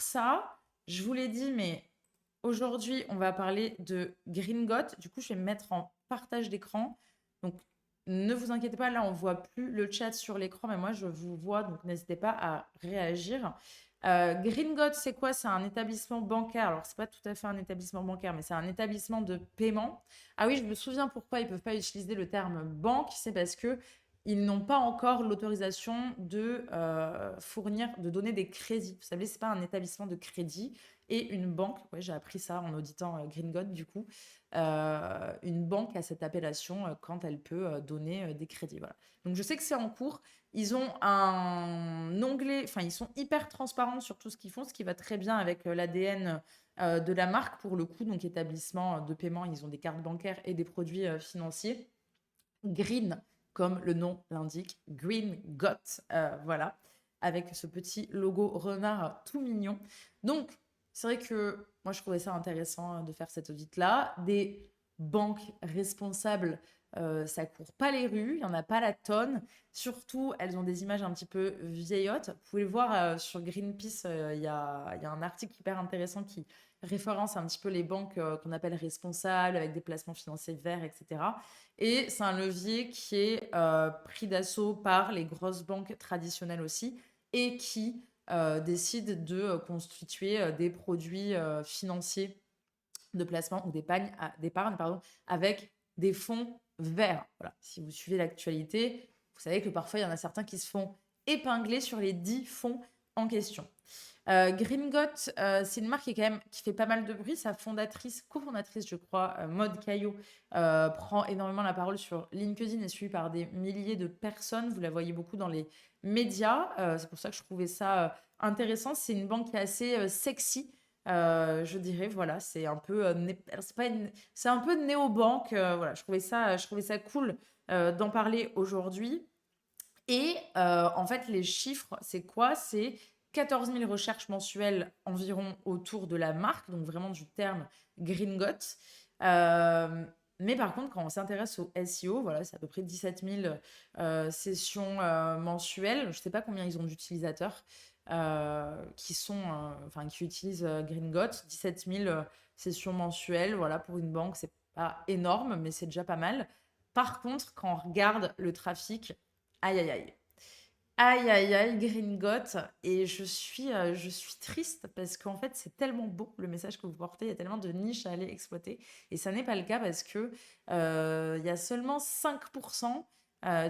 ça, je vous l'ai dit, mais aujourd'hui, on va parler de Gringot. Du coup, je vais me mettre en partage d'écran. Donc, ne vous inquiétez pas, là, on ne voit plus le chat sur l'écran, mais moi, je vous vois, donc n'hésitez pas à réagir. Gringot, c'est quoi? C'est un établissement bancaire. Alors, c'est pas tout à fait un établissement bancaire, mais c'est un établissement de paiement. Ah oui, je me souviens pourquoi ils ne peuvent pas utiliser le terme banque. C'est parce que ils n'ont pas encore l'autorisation de fournir, de donner des crédits. Vous savez, c'est pas un établissement de crédit et une banque. Ouais, j'ai appris ça en auditant Gringot du coup. Une banque a cette appellation quand elle peut donner des crédits. Voilà. Donc je sais que c'est en cours. Ils ont un onglet, enfin ils sont hyper transparents sur tout ce qu'ils font, ce qui va très bien avec l'ADN de la marque pour le coup. Donc établissement de paiement, ils ont des cartes bancaires et des produits financiers. Green, comme le nom l'indique, Green Got, voilà, avec ce petit logo renard tout mignon. Donc, c'est vrai que moi, je trouvais ça intéressant de faire cette audit-là. Des banques responsables, ça court pas les rues, il n'y en a pas la tonne. Surtout, elles ont des images un petit peu vieillottes. Vous pouvez le voir sur Greenpeace, il y a un article hyper intéressant qui référence un petit peu les banques qu'on appelle responsables, avec des placements financiers verts, etc. Et c'est un levier qui est pris d'assaut par les grosses banques traditionnelles aussi et qui décident de constituer des produits financiers de placement ou d'épargne pardon, avec des fonds verts. Voilà. Si vous suivez l'actualité, vous savez que parfois il y en a certains qui se font épingler sur les 10 fonds en question. Gringot, c'est une marque qui fait pas mal de bruit. Sa fondatrice, cofondatrice, je crois, Maud Caillot, prend énormément la parole sur LinkedIn et suivie par des milliers de personnes. Vous la voyez beaucoup dans les médias. C'est pour ça que je trouvais ça intéressant. C'est une banque qui est assez sexy. Je dirais, voilà, c'est un peu, alors, c'est un peu néobanque. Voilà, je trouvais ça cool d'en parler aujourd'hui. Et en fait, les chiffres, c'est quoi? C'est 14 000 recherches mensuelles environ autour de la marque, donc vraiment du terme Gringot. Euh, mais par contre, quand on s'intéresse au SEO, voilà, c'est à peu près 17 000 sessions mensuelles. Je ne sais pas combien ils ont d'utilisateurs qui utilisent Gringot. 17 000 sessions mensuelles, voilà, pour une banque, c'est pas énorme, mais c'est déjà pas mal. Par contre, quand on regarde le trafic, aïe, aïe, aïe. Aïe, aïe, aïe, Gringot. Et je suis triste parce qu'en fait, c'est tellement beau le message que vous portez. Il y a tellement de niches à aller exploiter. Et ça n'est pas le cas parce que il y a seulement 5%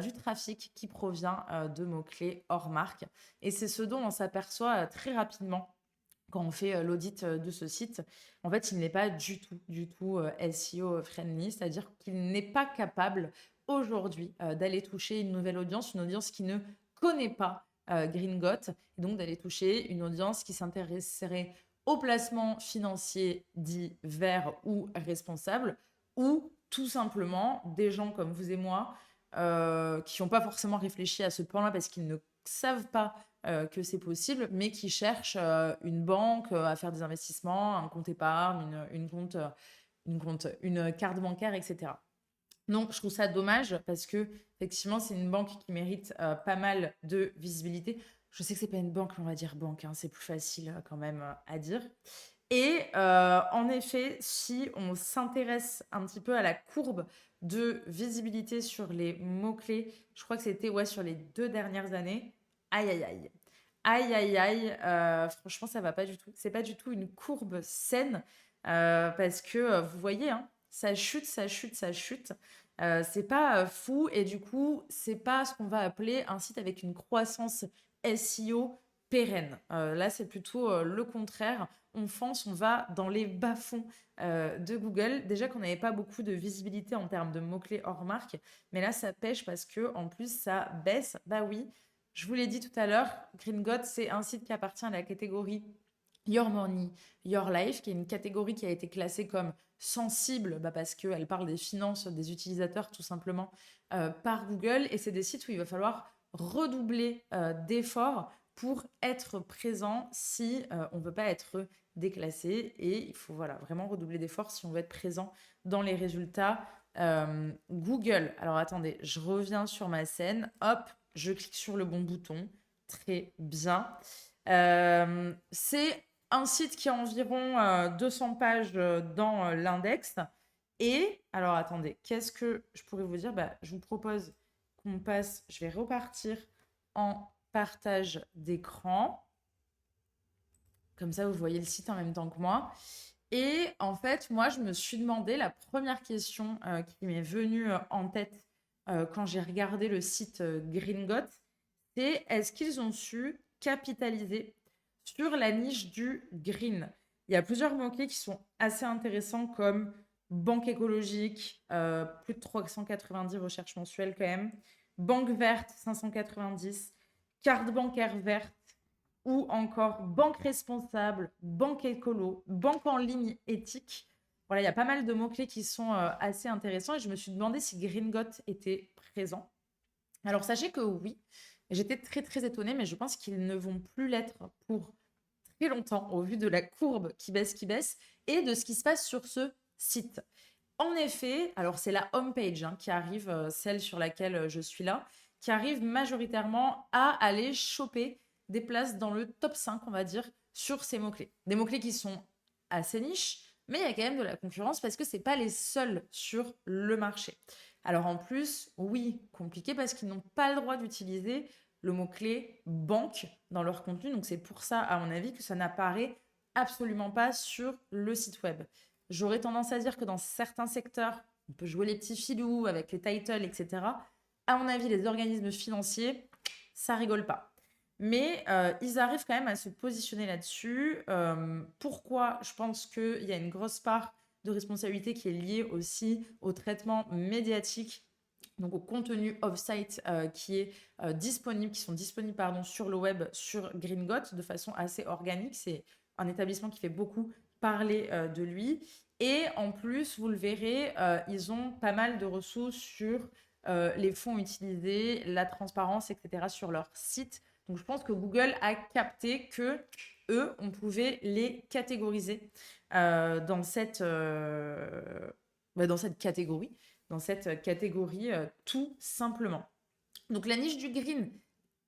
du trafic qui provient de mots-clés hors marque. Et c'est ce dont on s'aperçoit très rapidement quand on fait l'audit de ce site. En fait, il n'est pas du tout SEO friendly, c'est-à-dire qu'il n'est pas capable aujourd'hui d'aller toucher une audience qui ne connaît pas Gringot, et donc d'aller toucher une audience qui s'intéresserait au placement financier dit vert ou responsable, ou tout simplement des gens comme vous et moi qui n'ont pas forcément réfléchi à ce point-là parce qu'ils ne savent pas que c'est possible, mais qui cherchent une banque à faire des investissements, un compte épargne, une carte bancaire, etc. Donc, je trouve ça dommage parce que effectivement, c'est une banque qui mérite pas mal de visibilité. Je sais que c'est pas une banque, mais on va dire banque, hein, c'est plus facile quand même à dire. Et en effet, si on s'intéresse un petit peu à la courbe de visibilité sur les mots-clés, je crois que c'était ouais, sur les 2 dernières années. Aïe, aïe, aïe. Aïe, aïe, aïe. Franchement, ça va pas du tout. C'est pas du tout une courbe saine parce que vous voyez, hein, ça chute, ça chute, ça chute. C'est pas fou et du coup, c'est pas ce qu'on va appeler un site avec une croissance SEO pérenne. Là, c'est plutôt le contraire. On fonce, on va dans les bas-fonds de Google. Déjà qu'on n'avait pas beaucoup de visibilité en termes de mots-clés hors marque, mais là, ça pêche parce que en plus, ça baisse. Bah oui, je vous l'ai dit tout à l'heure, Gringot, c'est un site qui appartient à la catégorie Your Money, Your Life, qui est une catégorie qui a été classée comme sensible bah parce qu'elle parle des finances des utilisateurs tout simplement par Google. Et c'est des sites où il va falloir redoubler d'efforts pour être présent si on ne veut pas être déclassé. Et il faut voilà, vraiment redoubler d'efforts si on veut être présent dans les résultats Google. Alors attendez, je reviens sur ma scène. Hop, je clique sur le bon bouton. Très bien. C'est un site qui a environ 200 pages dans l'index. Et, alors attendez, qu'est-ce que je pourrais vous dire? Bah, je vous propose qu'on passe, je vais repartir en partage d'écran. Comme ça, vous voyez le site en même temps que moi. Et en fait, moi, je me suis demandé, la première question qui m'est venue en tête quand j'ai regardé le site Gringot, c'est est-ce qu'ils ont su capitaliser sur la niche du green? Il y a plusieurs mots-clés qui sont assez intéressants comme banque écologique, plus de 390 recherches mensuelles quand même, banque verte 590, carte bancaire verte, ou encore banque responsable, banque écolo, banque en ligne éthique. Voilà, il y a pas mal de mots-clés qui sont assez intéressants et je me suis demandé si Gringot était présent. Alors sachez que oui, j'étais très très étonnée, mais je pense qu'ils ne vont plus l'être pour très longtemps au vu de la courbe qui baisse et de ce qui se passe sur ce site. En effet, alors c'est la homepage qui arrive, celle sur laquelle je suis là, qui arrive majoritairement à aller choper des places dans le top 5, on va dire, sur ces mots-clés. Des mots-clés qui sont assez niches, mais il y a quand même de la concurrence parce que ce n'est pas les seuls sur le marché. Alors en plus, oui, compliqué parce qu'ils n'ont pas le droit d'utiliser le mot-clé banque dans leur contenu. Donc c'est pour ça, à mon avis, que ça n'apparaît absolument pas sur le site web. J'aurais tendance à dire que dans certains secteurs, on peut jouer les petits filous avec les titles, etc. À mon avis, les organismes financiers, ça rigole pas. Mais ils arrivent quand même à se positionner là-dessus. Pourquoi? Je pense qu'il y a une grosse part de responsabilité qui est liée aussi au traitement médiatique, donc au contenu off-site qui sont disponibles sur le web, sur Gringot, de façon assez organique. C'est un établissement qui fait beaucoup parler de lui. Et en plus, vous le verrez, ils ont pas mal de ressources sur les fonds utilisés, la transparence, etc. sur leur site. Donc je pense que Google a capté que eux, on pouvait les catégoriser dans dans cette catégorie, tout simplement. Donc la niche du green,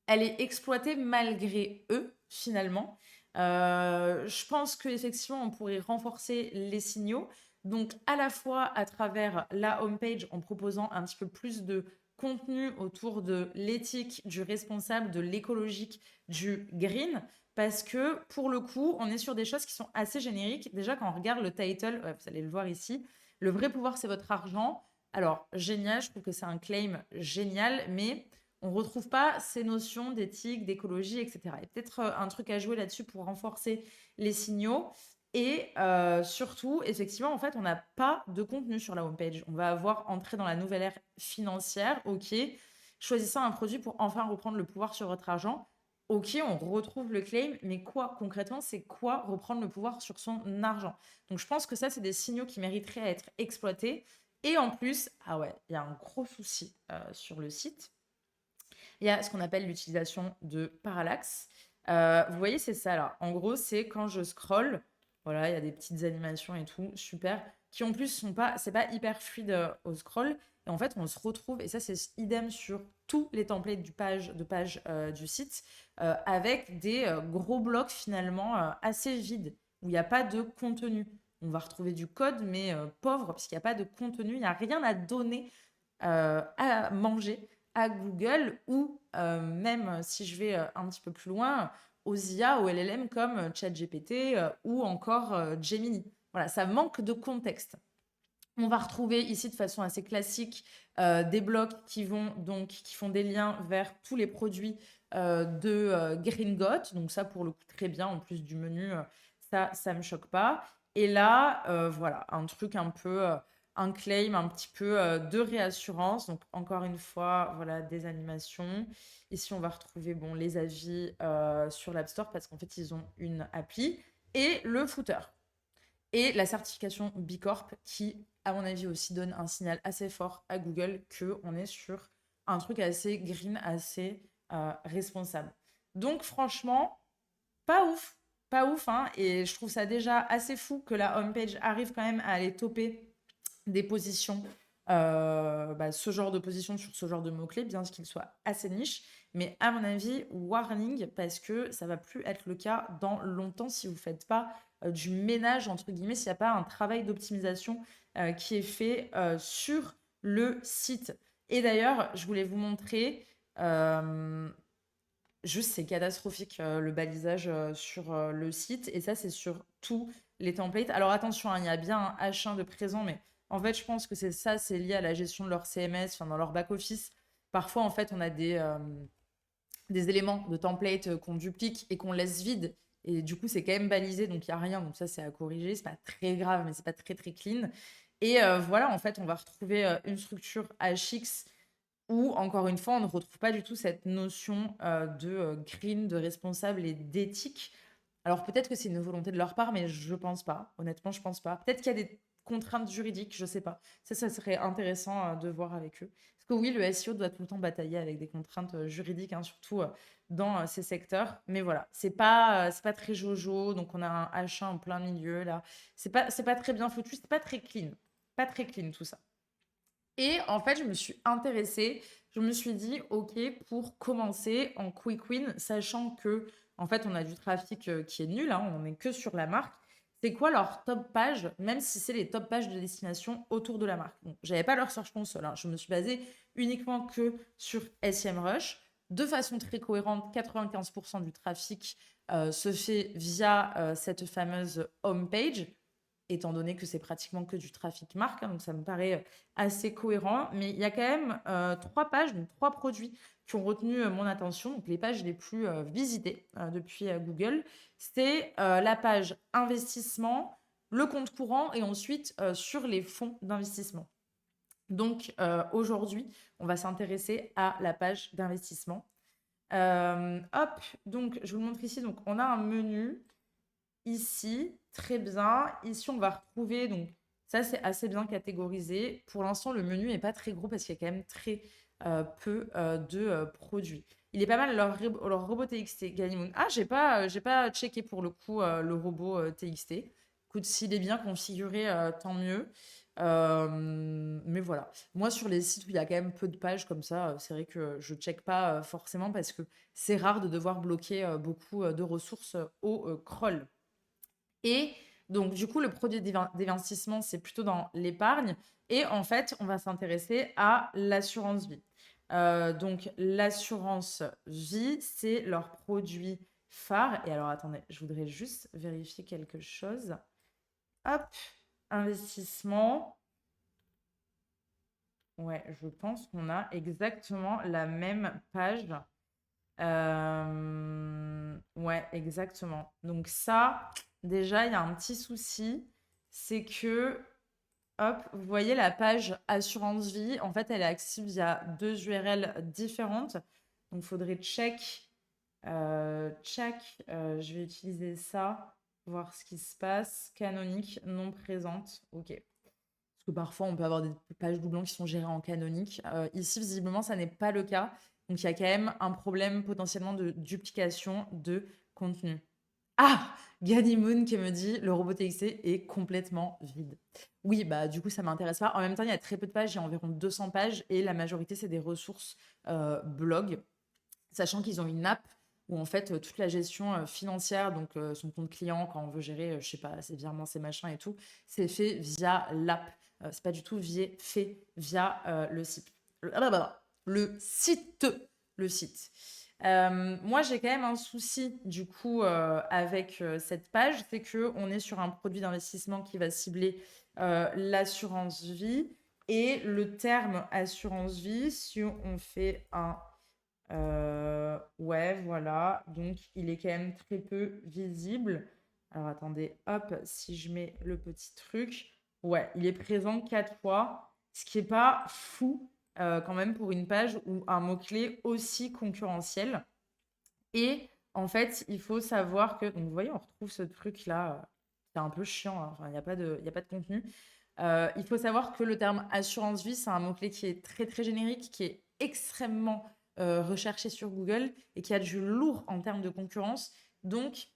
elle est exploitée malgré eux, finalement. Je pense qu'effectivement, on pourrait renforcer les signaux. Donc, à la fois à travers la homepage, en proposant un petit peu plus de contenu autour de l'éthique, du responsable, de l'écologique, du green. Parce que, pour le coup, on est sur des choses qui sont assez génériques. Déjà, quand on regarde le title, vous allez le voir ici, le vrai pouvoir, c'est votre argent. Alors, génial, je trouve que c'est un claim génial, mais on ne retrouve pas ces notions d'éthique, d'écologie, etc. Il y a peut-être un truc à jouer là-dessus pour renforcer les signaux. Et surtout, effectivement, en fait, on n'a pas de contenu sur la homepage. On va avoir entré dans la nouvelle ère financière, ok, choisissant un produit pour enfin reprendre le pouvoir sur votre argent. Ok, on retrouve le claim, mais quoi concrètement, c'est quoi reprendre le pouvoir sur son argent? Donc je pense que ça, c'est des signaux qui mériteraient à être exploités. Et en plus, ah ouais, il y a un gros souci sur le site. Il y a ce qu'on appelle l'utilisation de parallaxe. Vous voyez, c'est ça là. En gros, c'est quand je scroll, voilà, il y a des petites animations et tout, super, qui en plus sont pas, c'est pas hyper fluide au scroll. Et en fait, on se retrouve, et ça c'est idem sur tous les templates de page du site, avec des gros blocs finalement assez vides, où il n'y a pas de contenu. On va retrouver du code, mais pauvre, puisqu'il n'y a pas de contenu, il n'y a rien à donner, à manger à Google ou même si je vais un petit peu plus loin, aux IA, aux LLM comme ChatGPT ou encore Gemini. Voilà, ça manque de contexte. On va retrouver ici de façon assez classique des blocs qui font des liens vers tous les produits de Gringot. Donc ça, pour le coup, très bien. En plus du menu, ça me choque pas. Et là, voilà, un truc un peu, un claim un petit peu de réassurance. Donc encore une fois, voilà, des animations. Ici, on va retrouver bon, les avis sur l'App Store parce qu'en fait, ils ont une appli. Et le footer. Et la certification B Corp qui, à mon avis, aussi donne un signal assez fort à Google qu'on est sur un truc assez green, assez responsable. Donc, franchement, pas ouf. Pas ouf, hein. Et je trouve ça déjà assez fou que la homepage arrive quand même à aller topper des positions ce genre de position sur ce genre de mots-clés, bien qu'il soit assez niche. Mais à mon avis, warning, parce que ça va plus être le cas dans longtemps si vous faites pas du ménage, entre guillemets, s'il n'y a pas un travail d'optimisation qui est fait sur le site. Et d'ailleurs, je voulais vous montrer, juste c'est catastrophique le balisage sur le site. Et ça, c'est sur tous les templates. Alors attention, hein, il y a bien un H1 de présent, mais en fait, je pense que c'est lié à la gestion de leur CMS, enfin, dans leur back-office. Parfois, en fait, on a des éléments de template qu'on duplique et qu'on laisse vide. Et du coup, c'est quand même balisé, donc il n'y a rien. Donc ça, c'est à corriger. C'est pas très grave, mais c'est pas très, très clean. Et voilà, en fait, on va retrouver une structure HX où, encore une fois, on ne retrouve pas du tout cette notion de green, de responsable et d'éthique. Alors peut-être que c'est une volonté de leur part, mais je pense pas. Honnêtement, je pense pas. Peut-être qu'il y a des contraintes juridiques, je sais pas. Ça serait intéressant de voir avec eux. Parce que oui, le SEO doit tout le temps batailler avec des contraintes juridiques, hein, surtout dans ces secteurs. Mais voilà, c'est pas très jojo. Donc on a un H1 en plein milieu là. C'est pas très bien foutu, c'est pas très clean. Pas très clean tout ça. Et en fait, je me suis intéressée. Je me suis dit, OK, pour commencer en quick win, sachant que, en fait, on a du trafic qui est nul, hein, on n'est que sur la marque. C'est quoi leur top page, même si c'est les top pages de destination autour de la marque. Bon, j'avais pas leur Search Console, hein, je me suis basée uniquement que sur SEMrush. De façon très cohérente, 95% du trafic se fait via cette fameuse homepage étant donné que c'est pratiquement que du trafic marque, hein, donc ça me paraît assez cohérent. Mais il y a quand même 3 pages, donc 3 produits qui ont retenu mon attention, donc les pages les plus visitées depuis Google. C'est la page investissement, le compte courant et ensuite sur les fonds d'investissement. Donc aujourd'hui, on va s'intéresser à la page d'investissement. Hop, donc je vous le montre ici. Donc on a un menu ici, très bien. Ici, on va retrouver, donc ça, c'est assez bien catégorisé. Pour l'instant, le menu n'est pas très gros parce qu'il y a quand même très peu de produits. Il est pas mal leur robot TXT Galimoon. Ah, j'ai pas checké pour le coup le robot TXT. Écoute, s'il est bien configuré, tant mieux. Mais voilà. Moi, sur les sites où il y a quand même peu de pages comme ça, c'est vrai que je check pas forcément parce que c'est rare de devoir bloquer beaucoup de ressources au crawl. Et donc, du coup, le produit d'investissement, c'est plutôt dans l'épargne. Et en fait, on va s'intéresser à l'assurance vie. Donc, l'assurance vie, c'est leur produit phare. Et alors, attendez, je voudrais juste vérifier quelque chose. Hop, investissement. Ouais, je pense qu'on a exactement la même page. Ouais, exactement. Donc ça, déjà, il y a un petit souci, c'est que, hop, vous voyez la page assurance vie, en fait, elle est accessible via 2 URL différentes. Donc, il faudrait je vais utiliser ça, voir ce qui se passe. Canonique, non présente. OK. Parce que parfois, on peut avoir des pages doublons qui sont gérées en canonique. Ici, visiblement, ça n'est pas le cas. Donc, il y a quand même un problème potentiellement de duplication de contenu. Ah! Moon qui me dit le robot TXT est complètement vide. Oui, bah du coup, ça m'intéresse pas. En même temps, il y a très peu de pages, il y a environ 200 pages et la majorité, c'est des ressources blog, sachant qu'ils ont une app où en fait toute la gestion financière, donc son compte client, quand on veut gérer, je sais pas, ses virements, ses machins et tout, c'est fait via l'app. C'est pas du tout fait via le site. Le site. Le site. Moi, j'ai quand même un souci du coup avec cette page, c'est que on est sur un produit d'investissement qui va cibler l'assurance vie et le terme assurance vie, si on fait un ouais, voilà. Donc, il est quand même très peu visible. Alors, attendez, hop, si je mets le petit truc. Ouais, il est présent 4 fois, ce qui est pas fou quand même pour une page ou un mot-clé aussi concurrentiel. Et en fait, il faut savoir que, donc vous voyez, on retrouve ce truc-là, c'est un peu chiant, hein. Enfin, il y a pas de contenu. Il faut savoir que le terme assurance vie, c'est un mot-clé qui est très très générique, qui est extrêmement recherché sur Google et qui a du lourd en termes de concurrence. Donc,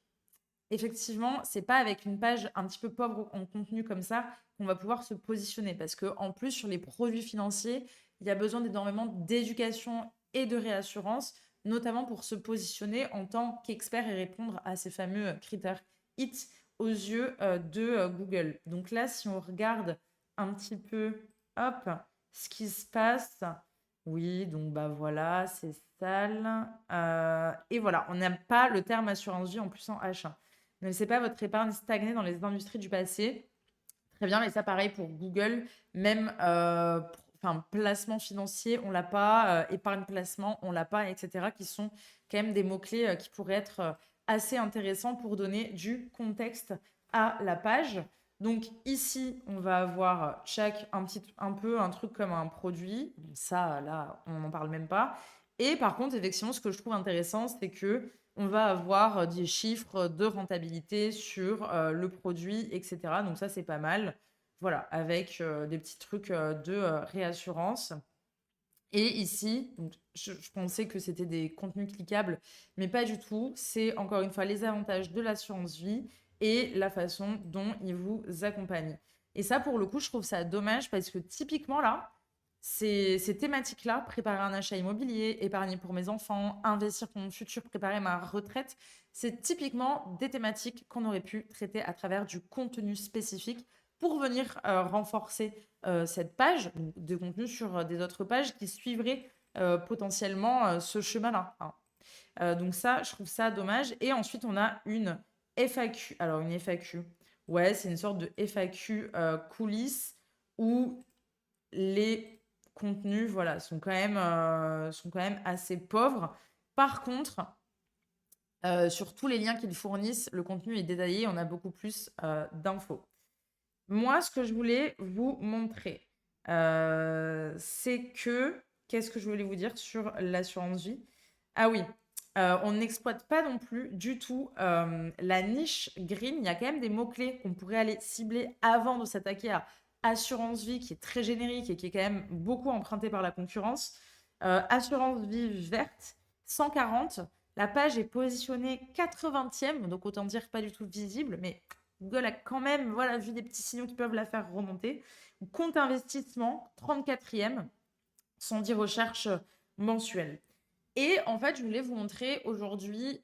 effectivement, c'est pas avec une page un petit peu pauvre en contenu comme ça qu'on va pouvoir se positionner. Parce qu'en plus, sur les produits financiers, il y a besoin d'énormément d'éducation et de réassurance, notamment pour se positionner en tant qu'expert et répondre à ces fameux critères HIT aux yeux de Google. Donc là, si on regarde un petit peu, hop, ce qui se passe, oui, donc bah voilà, c'est sale. Et voilà, on n'a pas le terme assurance vie en plus en H1. Ne laissez pas votre épargne stagner dans les industries du passé. Très bien, mais ça, pareil pour Google, même enfin, placement financier, on l'a pas, épargne placement, on l'a pas, etc., qui sont quand même des mots-clés qui pourraient être assez intéressants pour donner du contexte à la page. Donc ici, on va avoir un peu un truc comme un produit. Ça, là, on n'en parle même pas. Et par contre, effectivement, ce que je trouve intéressant, c'est que on va avoir des chiffres de rentabilité sur le produit, etc. Donc ça, c'est pas mal. Voilà, avec des petits trucs de réassurance. Et ici, donc, je pensais que c'était des contenus cliquables, mais pas du tout. C'est encore une fois les avantages de l'assurance vie et la façon dont ils vous accompagnent. Et ça, pour le coup, je trouve ça dommage parce que typiquement là, ces thématiques-là, préparer un achat immobilier, épargner pour mes enfants, investir pour mon futur, préparer ma retraite, c'est typiquement des thématiques qu'on aurait pu traiter à travers du contenu spécifique pour venir renforcer cette page de contenu sur des autres pages qui suivraient potentiellement ce chemin-là, hein. Donc ça, je trouve ça dommage. Et ensuite, on a une FAQ. Alors, une FAQ, ouais, c'est une sorte de FAQ coulisses où les contenus, voilà, sont quand même assez pauvres. Par contre, sur tous les liens qu'ils fournissent, le contenu est détaillé, on a beaucoup plus d'infos. Moi, ce que je voulais vous montrer, c'est que... Qu'est-ce que je voulais vous dire sur l'assurance vie? Ah oui, on n'exploite pas non plus du tout la niche green. Il y a quand même des mots-clés qu'on pourrait aller cibler avant de s'attaquer à assurance vie, qui est très générique et qui est quand même beaucoup emprunté par la concurrence. Assurance vie verte, 140. La page est positionnée 80e, donc autant dire pas du tout visible, mais Google a quand même voilà, vu des petits signaux qui peuvent la faire remonter. Compte investissement, 34e, 110 recherches mensuelles. Et en fait, je voulais vous montrer aujourd'hui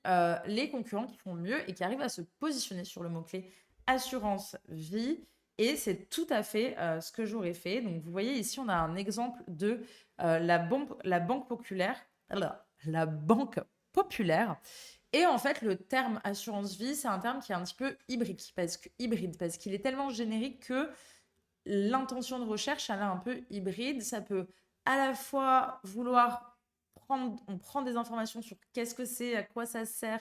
les concurrents qui font mieux et qui arrivent à se positionner sur le mot-clé assurance vie. Et c'est tout à fait ce que j'aurais fait. Donc, vous voyez ici, on a un exemple de la banque populaire. Alors, la banque populaire. Et en fait, le terme assurance vie, c'est un terme qui est un petit peu hybride parce qu'il est tellement générique que l'intention de recherche, elle est un peu hybride. Ça peut à la fois vouloir on prend des informations sur qu'est-ce que c'est, à quoi ça sert,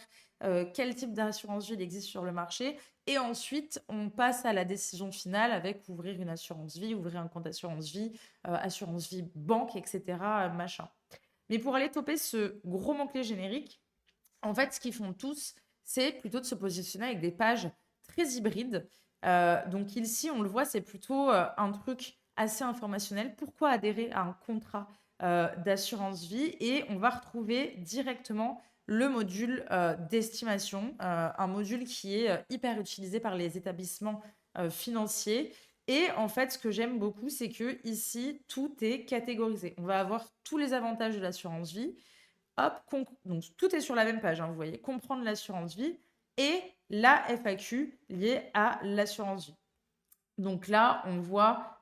quel type d'assurance vie il existe sur le marché. Et ensuite, on passe à la décision finale avec ouvrir une assurance vie, ouvrir un compte assurance vie banque, etc. Machin. Mais pour aller toper ce gros mot-clé générique, en fait, ce qu'ils font tous, c'est plutôt de se positionner avec des pages très hybrides. Donc ici, on le voit, c'est plutôt un truc assez informationnel. Pourquoi adhérer à un contrat d'assurance vie? Et on va retrouver directement le module d'estimation, un module qui est hyper utilisé par les établissements financiers. Et en fait, ce que j'aime beaucoup, c'est que ici, tout est catégorisé. On va avoir tous les avantages de l'assurance vie. Hop, donc tout est sur la même page, hein, vous voyez, comprendre l'assurance vie et la FAQ liée à l'assurance vie. Donc là, on voit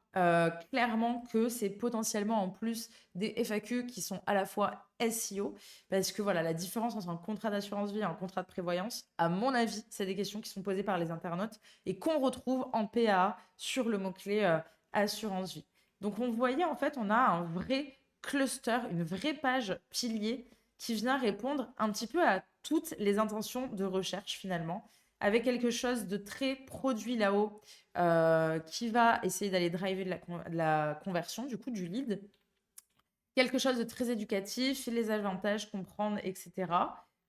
clairement que c'est potentiellement en plus des FAQ qui sont à la fois SEO, parce que voilà, la différence entre un contrat d'assurance vie et un contrat de prévoyance, à mon avis, c'est des questions qui sont posées par les internautes et qu'on retrouve en PA sur le mot-clé assurance vie. Donc on voyait en fait, on a un vrai cluster, une vraie page pilier qui vient répondre un petit peu à toutes les intentions de recherche finalement, avec quelque chose de très produit là-haut qui va essayer d'aller driver de la conversion, du coup, du lead. Quelque chose de très éducatif, les avantages, comprendre, etc.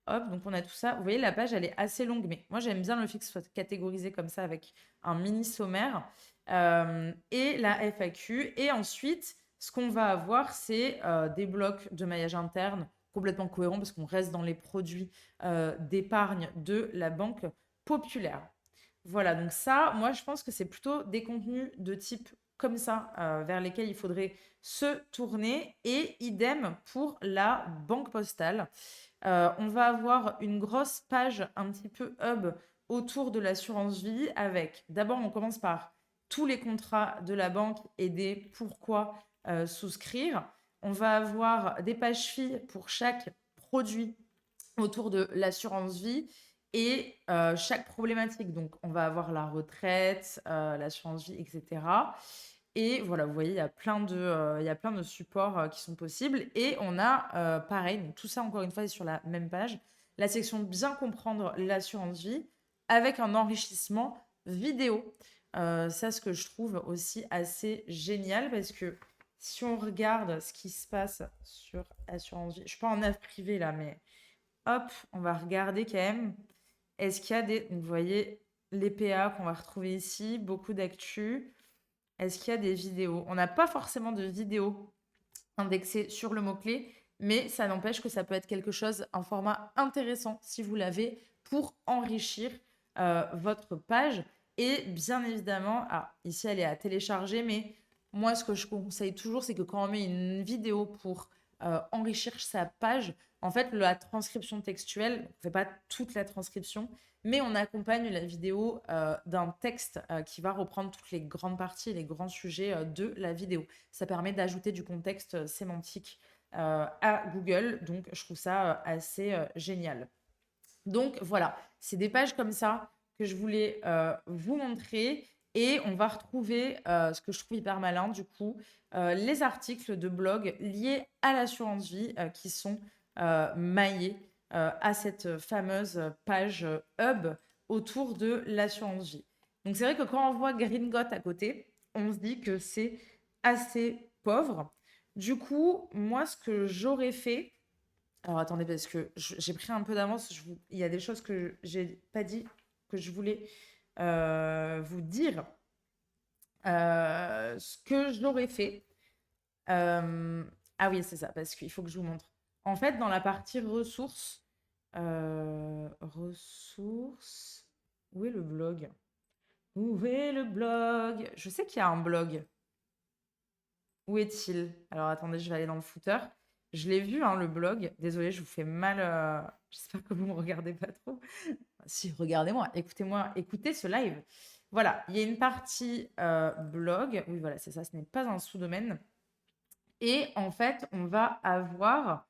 Hop, donc on a tout ça. Vous voyez, la page, elle est assez longue, mais moi, j'aime bien le fait que ce soit catégorisé comme ça avec un mini sommaire et la FAQ. Et ensuite, ce qu'on va avoir, c'est des blocs de maillage interne complètement cohérents parce qu'on reste dans les produits d'épargne de la banque populaire. Voilà, donc ça, moi, je pense que c'est plutôt des contenus de type comme ça, vers lesquels il faudrait se tourner. Et idem pour la banque postale. On va avoir une grosse page un petit peu hub autour de l'assurance vie avec, d'abord, on commence par tous les contrats de la banque et des pourquoi souscrire. On va avoir des pages filles pour chaque produit autour de l'assurance vie et chaque problématique. Donc, on va avoir la retraite, l'assurance vie, etc. Et voilà, vous voyez, il y a plein de supports qui sont possibles. Et on a, pareil, donc tout ça, encore une fois, est sur la même page, la section bien comprendre l'assurance vie avec un enrichissement vidéo. Ça, ce que je trouve aussi assez génial parce que si on regarde ce qui se passe sur assurance vie, je ne suis pas en offre privée là, mais hop, on va regarder quand même. Est-ce qu'il y a des... Donc, vous voyez les PA qu'on va retrouver ici, beaucoup d'actu. Est-ce qu'il y a des vidéos? On n'a pas forcément de vidéos indexées sur le mot-clé, mais ça n'empêche que ça peut être quelque chose, un format intéressant si vous l'avez pour enrichir votre page. Et bien évidemment, ici elle est à télécharger, mais moi ce que je conseille toujours, c'est que quand on met une vidéo pour enrichir sa page, en fait la transcription textuelle, on ne fait pas toute la transcription, mais on accompagne la vidéo d'un texte qui va reprendre toutes les grandes parties et les grands sujets de la vidéo. Ça permet d'ajouter du contexte sémantique à Google, donc je trouve ça assez génial. Donc voilà, c'est des pages comme ça que je voulais vous montrer. Et on va retrouver ce que je trouve hyper malin, du coup, les articles de blog liés à l'assurance vie qui sont maillés à cette fameuse page hub autour de l'assurance vie. Donc c'est vrai que quand on voit Gringot à côté, on se dit que c'est assez pauvre. Du coup, moi, ce que j'aurais fait, alors attendez, parce que j'ai pris un peu d'avance. Il y a des choses que j'ai pas dit que je voulais vous dire. Ce que j'aurais fait. Ah oui, c'est ça, parce qu'il faut que je vous montre. En fait, dans la partie ressources, ressources, où est le blog? Où est le blog? Je sais qu'il y a un blog. Où est-il? Alors attendez, je vais aller dans le footer. Je l'ai vu, hein, le blog. Désolée, je vous fais mal. J'espère que vous ne me regardez pas trop. Si, regardez-moi, écoutez-moi, écoutez ce live. Voilà, il y a une partie blog. Oui, voilà, c'est ça, ce n'est pas un sous-domaine. Et en fait, on va avoir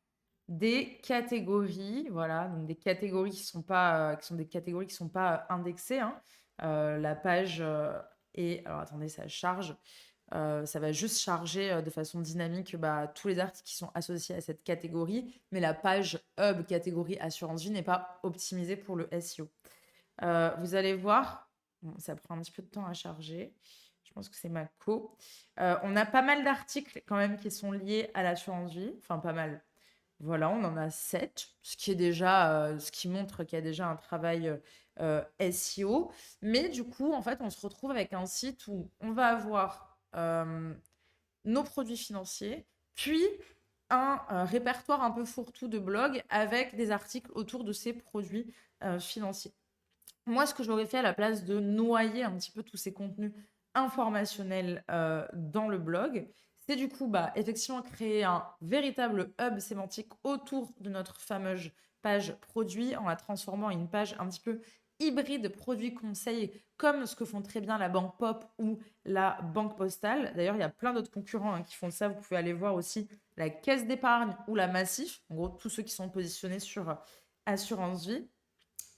des catégories, voilà, donc des catégories qui sont pas, qui sont des catégories qui sont pas indexées, hein. La page est, alors attendez, ça charge. Ça va juste charger de façon dynamique tous les articles qui sont associés à cette catégorie, mais la page hub catégorie assurance vie n'est pas optimisée pour le SEO. Vous allez voir, bon, ça prend un petit peu de temps à charger. Je pense que c'est ma co. On a pas mal d'articles quand même qui sont liés à l'assurance vie. Enfin, pas mal. Voilà, on en a 7, ce qui est déjà, ce qui montre qu'il y a déjà un travail SEO. Mais du coup, en fait, on se retrouve avec un site où on va avoir nos produits financiers, puis un répertoire un peu fourre-tout de blogs avec des articles autour de ces produits financiers. Moi, ce que j'aurais fait à la place de noyer un petit peu tous ces contenus informationnels dans le blog, c'est du coup, effectivement, créer un véritable hub sémantique autour de notre fameuse page produit en la transformant en une page un petit peu hybride produit conseil, comme ce que font très bien la Banque Pop ou la Banque Postale. D'ailleurs, il y a plein d'autres concurrents qui font ça. Vous pouvez aller voir aussi la Caisse d'épargne ou la Massif. En gros, tous ceux qui sont positionnés sur assurance vie.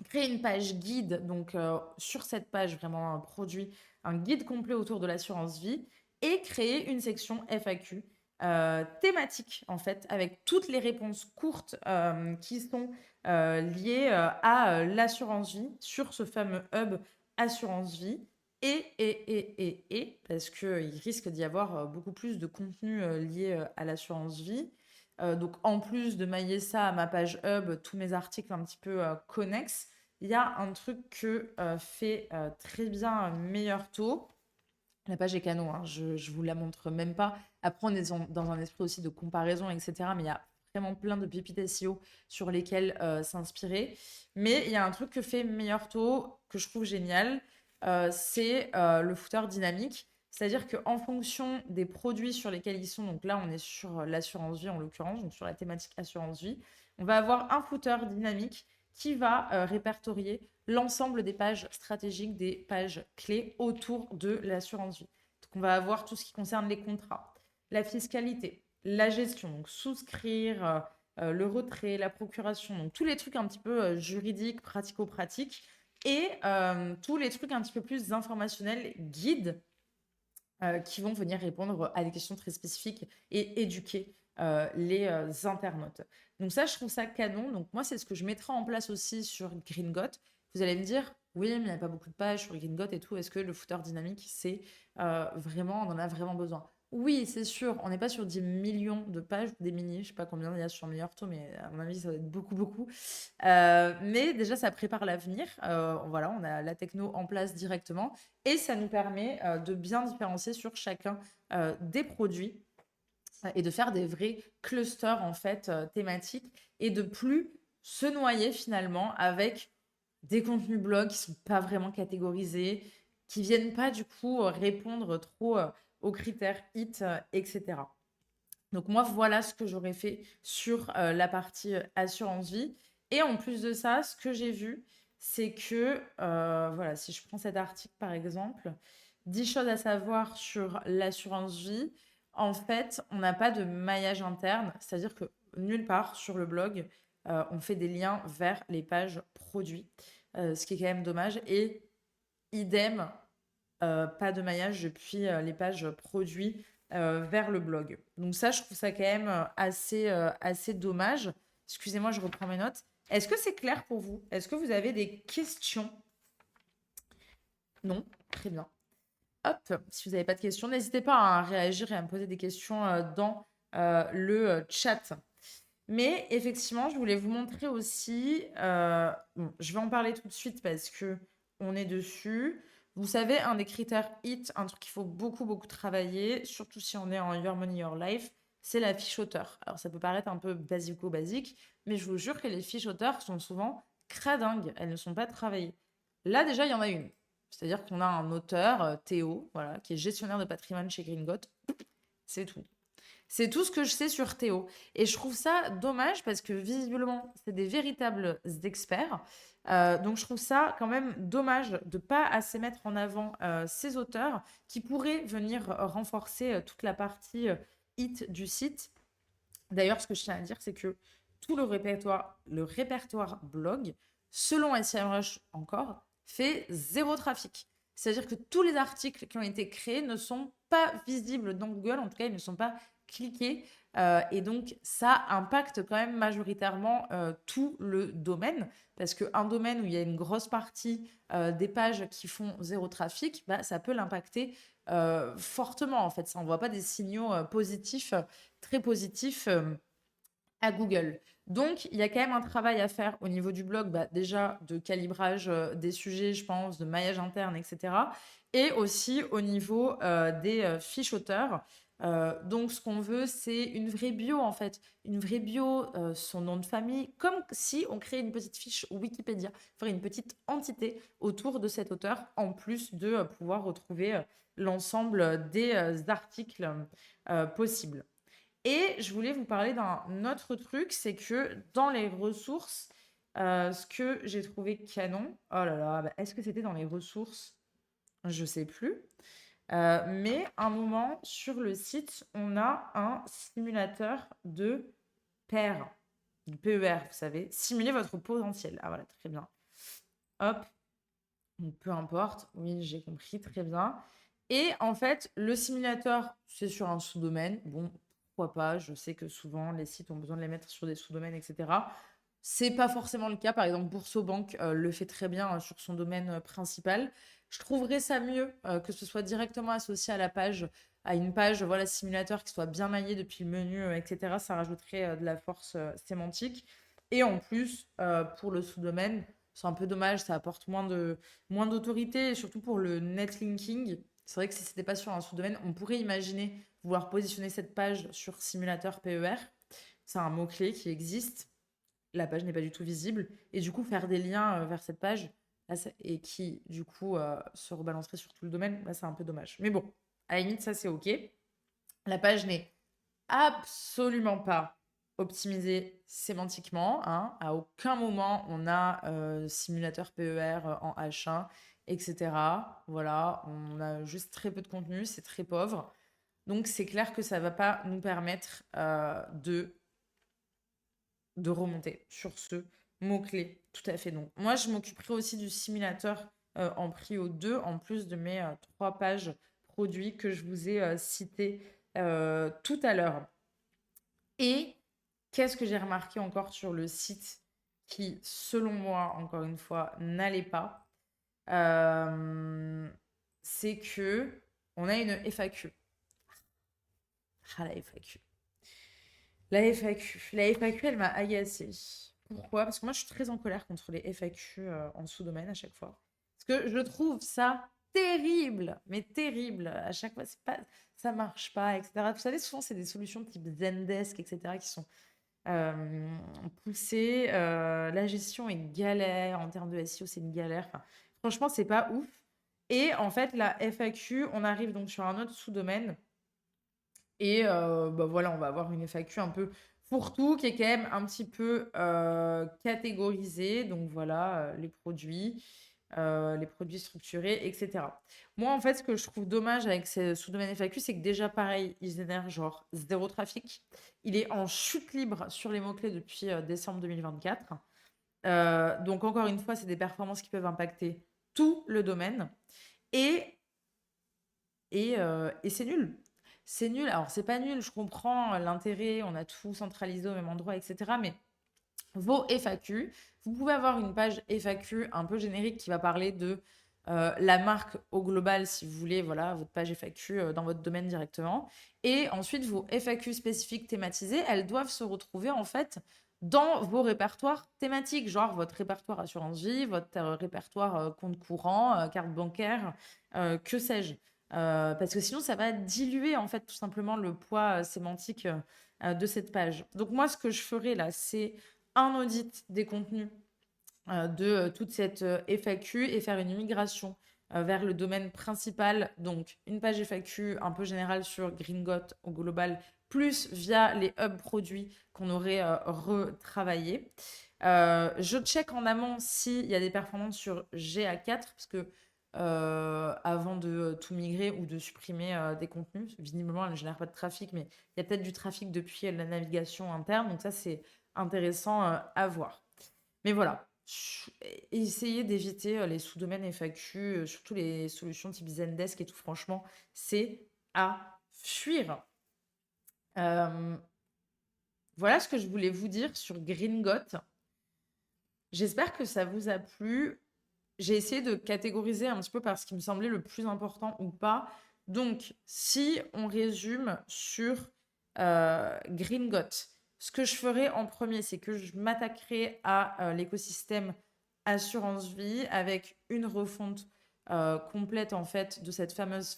Créer une page guide, donc sur cette page, vraiment un produit, un guide complet autour de l'assurance vie et créer une section FAQ thématique, en fait, avec toutes les réponses courtes qui sont liées à l'assurance vie sur ce fameux hub assurance vie. Parce qu'il risque d'y avoir beaucoup plus de contenu lié à l'assurance vie. Donc, en plus de mailler ça à ma page hub, tous mes articles un petit peu connexes, il y a un truc que fait très bien Meilleur Taux. La page est canon, hein, je ne vous la montre même pas. Après, on est dans un esprit aussi de comparaison, etc. Mais il y a vraiment plein de pépites SEO sur lesquelles s'inspirer. Mais il y a un truc que fait Meilleur Taux que je trouve génial. c'est le footer dynamique. C'est-à-dire qu'en fonction des produits sur lesquels ils sont, donc là on est sur l'assurance vie en l'occurrence, donc sur la thématique assurance vie, on va avoir un footer dynamique qui va répertorier l'ensemble des pages stratégiques, des pages clés autour de l'assurance vie. Donc on va avoir tout ce qui concerne les contrats, la fiscalité, la gestion, donc souscrire, le retrait, la procuration, donc tous les trucs un petit peu juridiques, pratico-pratiques, et tous les trucs un petit peu plus informationnels, guides, qui vont venir répondre à des questions très spécifiques et éduquer les internautes. Donc ça, je trouve ça canon. Donc moi, c'est ce que je mettrai en place aussi sur Gringot. Vous allez me dire, oui, mais il n'y a pas beaucoup de pages sur Gringot et tout. Est-ce que le footer dynamique, c'est vraiment, on en a vraiment besoin? Oui, c'est sûr, on n'est pas sur 10 millions de pages, des mini, je ne sais pas combien il y a sur Meilleurto, mais à mon avis, ça va être beaucoup, beaucoup. Mais déjà, ça prépare l'avenir. Voilà, on a la techno en place directement et ça nous permet de bien différencier sur chacun des produits et de faire des vrais clusters en fait thématiques et de plus se noyer finalement avec des contenus blogs qui sont pas vraiment catégorisés, qui viennent pas du coup répondre trop aux critères HIT, etc. Donc moi, voilà ce que j'aurais fait sur la partie assurance vie. Et en plus de ça, ce que j'ai vu, c'est que, voilà, si je prends cet article par exemple, 10 choses à savoir sur l'assurance vie. En fait, on n'a pas de maillage interne, c'est-à-dire que nulle part sur le blog, on fait des liens vers les pages produits, ce qui est quand même dommage. Et idem, pas de maillage depuis les pages produits vers le blog. Donc ça, je trouve ça quand même assez dommage. Excusez-moi, je reprends mes notes. Est-ce que c'est clair pour vous? Est-ce que vous avez des questions? Non? Très bien. Hop, si vous n'avez pas de questions, n'hésitez pas à réagir et à me poser des questions dans le chat. Mais effectivement, je voulais vous montrer aussi, bon, je vais en parler tout de suite parce que on est dessus. Vous savez, un des critères HIT, un truc qu'il faut beaucoup, beaucoup travailler, surtout si on est en Your Money, Your Life, c'est la fiche auteur. Alors, ça peut paraître un peu basico-basique, mais je vous jure que les fiches auteurs sont souvent cradingues. Elles ne sont pas travaillées. Là, déjà, il y en a une. C'est-à-dire qu'on a un auteur, Théo, voilà, qui est gestionnaire de patrimoine chez Gringot. C'est tout. C'est tout ce que je sais sur Théo. Et je trouve ça dommage parce que visiblement, c'est des véritables experts. Donc je trouve ça quand même dommage de ne pas assez mettre en avant ces auteurs qui pourraient venir renforcer toute la partie hit du site. D'ailleurs, ce que je tiens à dire, c'est que tout le répertoire blog, selon SEMrush encore, fait zéro trafic. C'est-à-dire que tous les articles qui ont été créés ne sont pas visibles dans Google, en tout cas, ils ne sont pas cliqués. Et donc, ça impacte quand même majoritairement tout le domaine, parce qu'un domaine où il y a une grosse partie des pages qui font zéro trafic, bah, ça peut l'impacter fortement, en fait. Ça n'envoie pas des signaux positifs, très positifs à Google. Donc, il y a quand même un travail à faire au niveau du blog, bah, déjà de calibrage des sujets, je pense, de maillage interne, etc. Et aussi au niveau des fiches auteurs. Donc, ce qu'on veut, c'est une vraie bio, en fait. Une vraie bio, son nom de famille, comme si on créait une petite fiche Wikipédia, faire une petite entité autour de cet auteur, en plus de pouvoir retrouver l'ensemble des articles possibles. Et je voulais vous parler d'un autre truc, c'est que dans les ressources, ce que j'ai trouvé canon, oh là là, bah, est-ce que c'était dans les ressources? Je sais plus. Mais à un moment, sur le site, on a un simulateur de PER, du PER, vous savez, simuler votre potentiel. Ah voilà, très bien. Hop, donc peu importe, oui, j'ai compris, très bien. Et en fait, le simulateur, c'est sur un sous-domaine. Bon, pourquoi pas? Je sais que souvent, les sites ont besoin de les mettre sur des sous-domaines, etc. C'est pas forcément le cas. Par exemple, Boursobank le fait très bien sur son domaine principal. Je trouverais ça mieux que ce soit directement associé à la page, à une page, voilà, simulateur qui soit bien maillée depuis le menu, etc. Ça rajouterait de la force sémantique. Et en plus, pour le sous-domaine, c'est un peu dommage, ça apporte moins d'autorité, et surtout pour le netlinking. C'est vrai que si c'était pas sur un sous-domaine, on pourrait imaginer vouloir positionner cette page sur simulateur PER. C'est un mot-clé qui existe. La page n'est pas du tout visible. Et du coup, faire des liens vers cette page, et qui, du coup, se rebalancerait sur tout le domaine, là, c'est un peu dommage. Mais bon, à la limite, ça, c'est OK. La page n'est absolument pas optimisée sémantiquement, hein. À aucun moment, on a simulateur PER en H1, etc. Voilà, on a juste très peu de contenu, c'est très pauvre. Donc, c'est clair que ça ne va pas nous permettre de remonter sur ce mot-clé. Tout à fait. Donc, moi, je m'occuperai aussi du simulateur en Prio 2, en plus de mes 3 pages produits que je vous ai cités tout à l'heure. Et qu'est-ce que j'ai remarqué encore sur le site qui, selon moi, encore une fois, n'allait pas, c'est que on a une FAQ. Ah, la FAQ. La FAQ. La FAQ, elle m'a agacée. Pourquoi? Parce que moi, je suis très en colère contre les FAQ en sous-domaine à chaque fois. Parce que je trouve ça terrible, mais terrible. À chaque fois, c'est pas, ça marche pas, etc. Vous savez, souvent, c'est des solutions type Zendesk, etc., qui sont poussées. La gestion est galère. En termes de SEO, c'est une galère. Enfin, franchement, c'est pas ouf. Et en fait, la FAQ, on arrive donc sur un autre sous-domaine et bah, voilà, on va avoir une FAQ un peu fourre-tout qui est quand même un petit peu catégorisée. Donc voilà, les produits structurés, etc. Moi, en fait, ce que je trouve dommage avec ce sous-domaine FAQ, c'est que déjà, pareil, ils génèrent genre zéro trafic. Il est en chute libre sur les mots-clés depuis décembre 2024. Donc encore une fois, c'est des performances qui peuvent impacter tout le domaine. Et et c'est nul. C'est nul. Alors, c'est pas nul, je comprends l'intérêt, on a tout centralisé au même endroit, etc. Mais vos FAQ, vous pouvez avoir une page FAQ un peu générique qui va parler de la marque au global, si vous voulez, voilà, votre page FAQ dans votre domaine directement. Et ensuite, vos FAQ spécifiques thématisées, elles doivent se retrouver en fait dans vos répertoires thématiques, genre votre répertoire assurance vie, votre répertoire compte courant, carte bancaire, que sais-je. Parce que sinon, ça va diluer en fait tout simplement le poids sémantique de cette page. Donc moi, ce que je ferai là, c'est un audit des contenus de toute cette FAQ et faire une migration vers le domaine principal. Donc, une page FAQ un peu générale sur Gringot au global, plus via les hubs produits qu'on aurait retravaillés. Je check en amont s'il y a des performances sur GA4, parce que avant de tout migrer ou de supprimer des contenus, visiblement, elle ne génère pas de trafic, mais il y a peut-être du trafic depuis la navigation interne. Donc ça, c'est intéressant à voir. Mais voilà, essayez d'éviter les sous-domaines FAQ, surtout les solutions type Zendesk et tout. Franchement, c'est à fuir. Euh, voilà ce que je voulais vous dire sur Gringot. J'espère que ça vous a plu. J'ai essayé de catégoriser un petit peu par ce qui me semblait le plus important ou pas. Donc, si on résume sur Gringot, ce que je ferai en premier, c'est que je m'attaquerai à l'écosystème assurance vie avec une refonte complète en fait de cette fameuse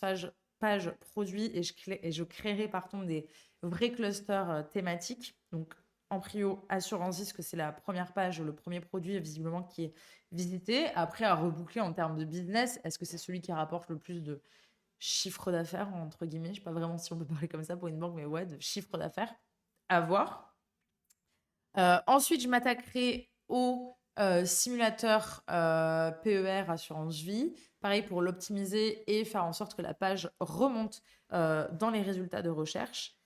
page produit et je créerai par contre des vrais clusters thématiques. Donc, en prio assurance vie, parce que c'est la première page, le premier produit visiblement qui est visiter. Après, à reboucler en termes de business, est-ce que c'est celui qui rapporte le plus de chiffre d'affaires, entre guillemets? Je ne sais pas vraiment si on peut parler comme ça pour une banque, mais ouais, de chiffre d'affaires. À voir. Ensuite, je m'attaquerai au simulateur PER Assurance Vie. Pareil pour l'optimiser et faire en sorte que la page remonte dans les résultats de recherche.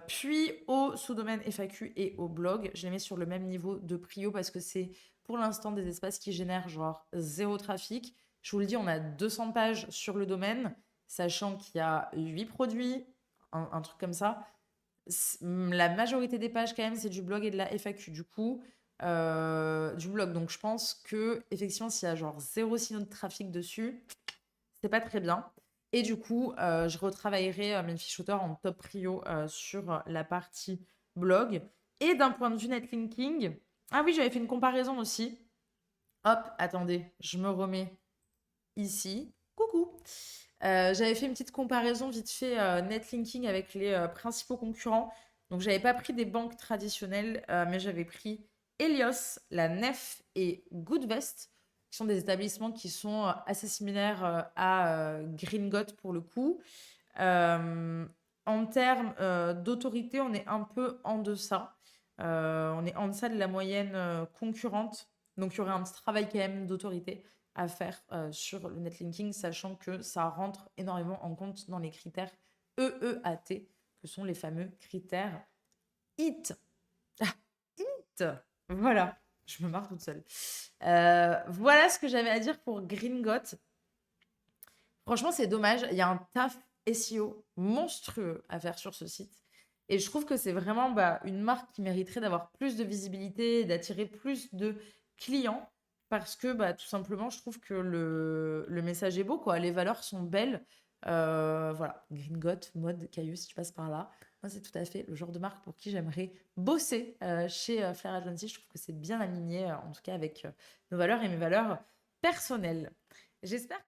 Puis au sous-domaine FAQ et au blog, je les mets sur le même niveau de prio parce que c'est pour l'instant des espaces qui génèrent genre zéro trafic. Je vous le dis, on a 200 pages sur le domaine, sachant qu'il y a 8 produits, un truc comme ça. La majorité des pages, quand même, c'est du blog et de la FAQ. Du coup, du blog. Donc, je pense que, effectivement, s'il y a genre zéro signaux de trafic dessus, c'est pas très bien. Et du coup, je retravaillerai mes fiches auteurs en top prio sur la partie blog. Et d'un point de vue netlinking, ah oui, j'avais fait une comparaison aussi. Hop, attendez, je me remets ici. Coucou. J'avais fait une petite comparaison vite fait netlinking avec les principaux concurrents. Donc, j'avais pas pris des banques traditionnelles, mais j'avais pris Helios, la Nef et Goodvest. qui sont des établissements qui sont assez similaires à Gringot pour le coup. Euh, En termes d'autorité, on est un peu en deçà. On est en deçà de la moyenne concurrente. Donc, il y aurait un petit travail quand même d'autorité à faire sur le netlinking, sachant que ça rentre énormément en compte dans les critères EEAT, que sont les fameux critères HIT. HIT. Voilà, je me marre toute seule. Voilà ce que j'avais à dire pour Gringot. Franchement, c'est dommage. Il y a un taf SEO monstrueux à faire sur ce site. Et je trouve que c'est vraiment une marque qui mériterait d'avoir plus de visibilité, et d'attirer plus de clients. Parce que tout simplement, je trouve que le message est beau, quoi. Les valeurs sont belles. Voilà, Gringot, mode, Caillou, si tu passes par là. Moi, c'est tout à fait le genre de marque pour qui j'aimerais bosser chez Flair Agency. Je trouve que c'est bien aligné, en tout cas avec nos valeurs et mes valeurs personnelles. J'espère